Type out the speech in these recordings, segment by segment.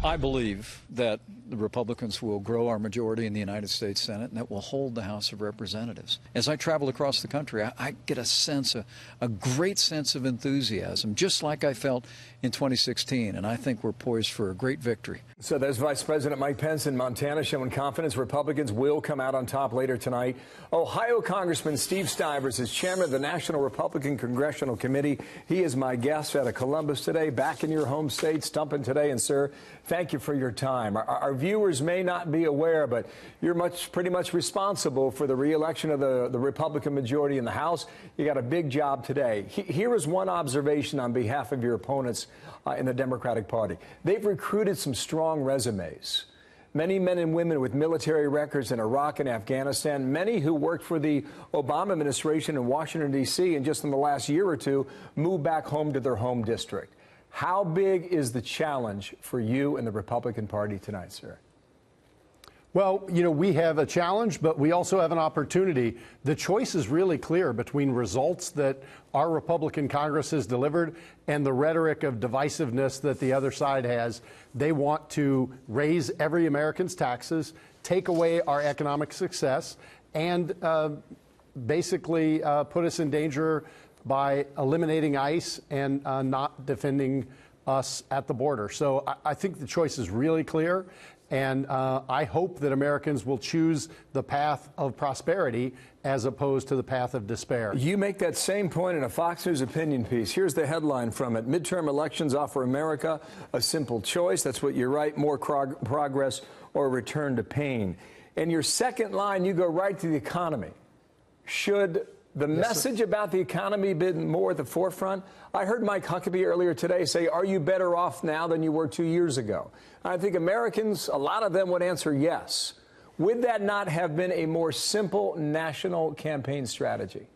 I believe that the Republicans will grow our majority in the United States Senate and that will hold the House of Representatives. As I travel across the country, I get a great sense of enthusiasm, just like I felt in 2016, and I think we're poised for a great victory. So there's Vice President Mike Pence in Montana showing confidence Republicans will come out on top later tonight. Ohio Congressman Steve Stivers is chairman of the National Republican Congressional Committee. He is my guest out of Columbus today, back in your home state, stumping today. And, sir, thank you for your time. Our viewers may not be aware, but you're pretty much responsible for the reelection of the Republican majority in the House. You got a big job today. Here is one observation on behalf of your opponents in the Democratic Party. They've recruited some strong resumes. Many men and women with military records in Iraq and Afghanistan, many who worked for the Obama administration in Washington, D.C., and just in the last year or two moved back home to their home district. How big is the challenge for you and the Republican Party tonight, sir? Well, you know, we have a challenge, but we also have an opportunity. The choice is really clear between results that our Republican Congress has delivered and the rhetoric of divisiveness that the other side has. They want to raise every American's taxes, take away our economic success, and basically put us in danger by eliminating ICE and not defending us at the border. So I think the choice is really clear. And I hope that Americans will choose the path of prosperity as opposed to the path of despair. You make that same point in a Fox News opinion piece. Here's the headline from it. Midterm elections offer America a simple choice. That's what you write, more progress or return to pain. In your second line, you go right to the economy. Should the message about the economy be more at the forefront? I heard Mike Huckabee earlier today say, are you better off now than you were 2 years ago? I think Americans, a lot of them would answer yes. Would that not have been a more simple national campaign strategy?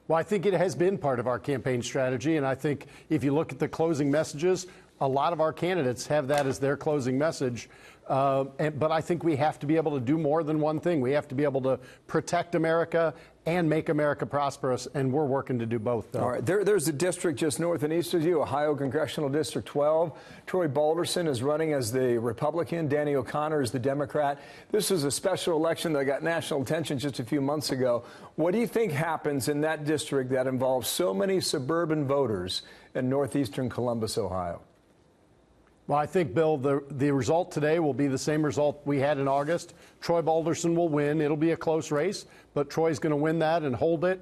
Well, I think it has been part of our campaign strategy, and I think if you look at the closing messages, a lot of our candidates have that as their closing message. But I think we have to be able to do more than one thing. We have to be able to protect America and make America prosperous, and we're working to do both, though. All right. There's a district just north and east of you, Ohio Congressional District 12. Troy Balderson is running as the Republican. Danny O'Connor is the Democrat. This is a special election that got national attention just a few months ago. What do you think happens in that district that involves so many suburban voters in northeastern Columbus, Ohio? Well, I think, Bill, the result today will be the same result we had in August. Troy Balderson will win. It'll be a close race, but Troy's going to win that and hold it.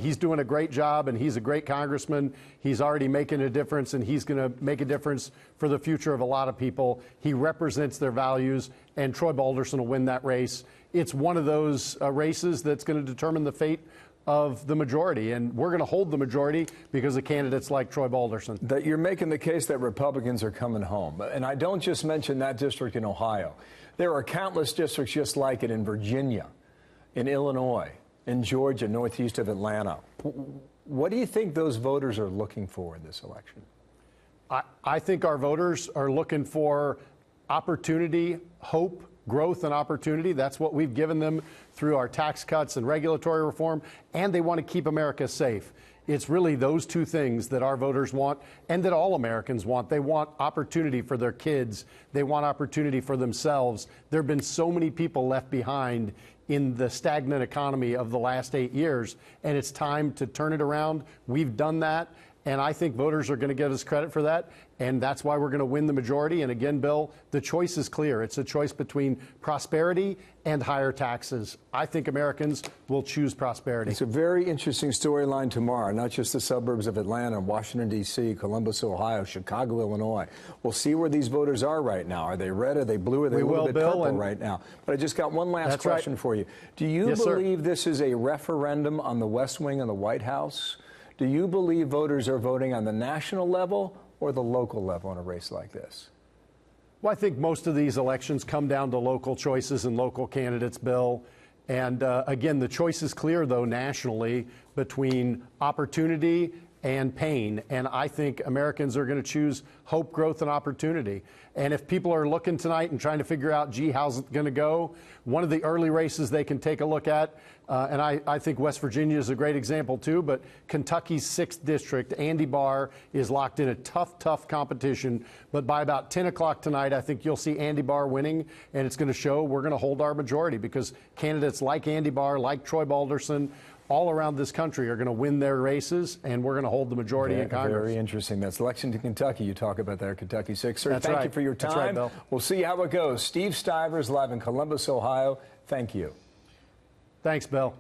He's doing a great job, and he's a great congressman. He's already making a difference, and he's going to make a difference for the future of a lot of people. He represents their values, and Troy Balderson will win that race. It's one of those races that's going to determine the fate of the majority, and we're going to hold the majority because of candidates like Troy Balderson. That you're making the case that Republicans are coming home. And I don't just mention that district in Ohio. There are countless districts just like it in Virginia, in Illinois, in Georgia, northeast of Atlanta. What do you think those voters are looking for in this election? I think our voters are looking for opportunity, hope, growth and opportunity. That's what we've given them through our tax cuts and regulatory reform, and they want to keep America safe. It's really those two things that our voters want and that all Americans want. They want opportunity for their kids. They want opportunity for themselves. There have been so many people left behind in the stagnant economy of the last 8 years, and it's time to turn it around. We've done that, and I think voters are going to give us credit for that. And that's why we're going to win the majority. And again, Bill, the choice is clear. It's a choice between prosperity and higher taxes. I think Americans will choose prosperity. It's a very interesting storyline tomorrow, not just the suburbs of Atlanta, Washington, D.C., Columbus, Ohio, Chicago, Illinois. We'll see where these voters are right now. Are they red? Are they blue? Are they a little bit purple right now? But I just got one last question for you. Do you believe this is a referendum on the West Wing of the White House? Do you believe voters are voting on the national level or the local level in a race like this? Well, I think most of these elections come down to local choices and local candidates, Bill. And again, the choice is clear, though, nationally between opportunity and pain. And I think Americans are going to choose hope, growth, and opportunity. And if people are looking tonight and trying to figure out, gee, how's it going to go, one of the early races they can take a look at, and I think West Virginia is a great example too, but Kentucky's 6th district, Andy Barr, is locked in a tough competition. But by about 10 o'clock tonight, I think you'll see Andy Barr winning, and it's going to show we're going to hold our majority, because candidates like Andy Barr, like Troy Balderson, all around this country are going to win their races, and we're going to hold the majority in Congress. Very interesting. That's Lexington, Kentucky. You talk about there, Kentucky 6. Sir, That's thank right. you for your time. That's right, Bill. We'll see how it goes. Steve Stivers, live in Columbus, Ohio. Thank you. Thanks, Bill.